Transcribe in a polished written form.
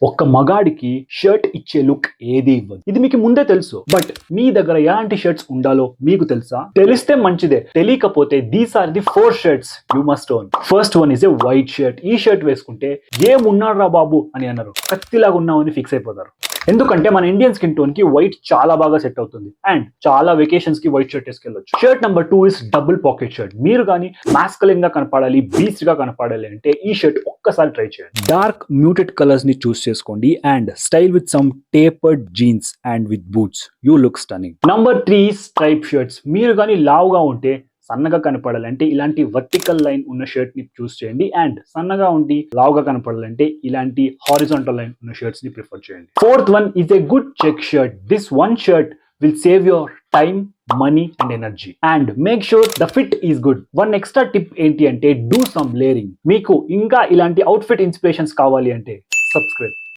ఒక్క మగాడికి షర్ట్ ఇచ్చే లుక్ ఏది ఇవ్వదు. ఇది మీకు ముందే తెలుసు. బట్ మీ దగ్గర ఎలాంటి షర్ట్స్ ఉండాలో మీకు తెలుసా? తెలిస్తే మంచిదే, తెలియకపోతే these are the 4 shirts you must own. First one is a white shirt. ఈ షర్ట్ వేసుకుంటే ఏమున్నాడు రా బాబు అని అన్నారు, కత్తిలాగా ఉన్నామని ఫిక్స్ అయిపోతారు. ఎందుకంటే మన ఇండియన్ స్కిన్ టోన్ కి వైట్ చాలా బాగా సెట్ అవుతుంది అండ్ చాలా వెకేషన్స్ కి వైట్ షర్ట్ వేసుకెళ్ళొచ్చు. Shirt number 2 is double pocket shirt. మీరు కానీ మాస్కులిన్ గా కనపడాలి, బీస్ట్ గా కనపడాలి అంటే ఈ షర్ట్ ఒక్కసారి ట్రై చేయండి. డార్క్ మ్యూటెడ్ కలర్స్ ని చూస్ చేసుకోండి and style with some tapered jeans and with boots, you look stunning. Number 3 stripe shirts. మీరు కానీ లావుగా ఉంటే, సన్నగా కనపడాలంటే ఇలాంటి వర్టికల్ లైన్ ఉన్న షర్ట్ ని చూస్ చేయండి అండ్ సన్నగా ఉండి లావుగా కనపడాలంటే ఇలాంటి హారిజాంటల్ లైన్ ఉన్న షర్ట్స్ ని ప్రిఫర్ చేయండి. Fourth one is a good check shirt. This one shirt will save your time, money and energy and make sure the fit is good. One extra tip ఏంటి అంటే do some layering. మీకు ఇంకా ఇలాంటి outfit inspirations కావాలి అంటే subscribe.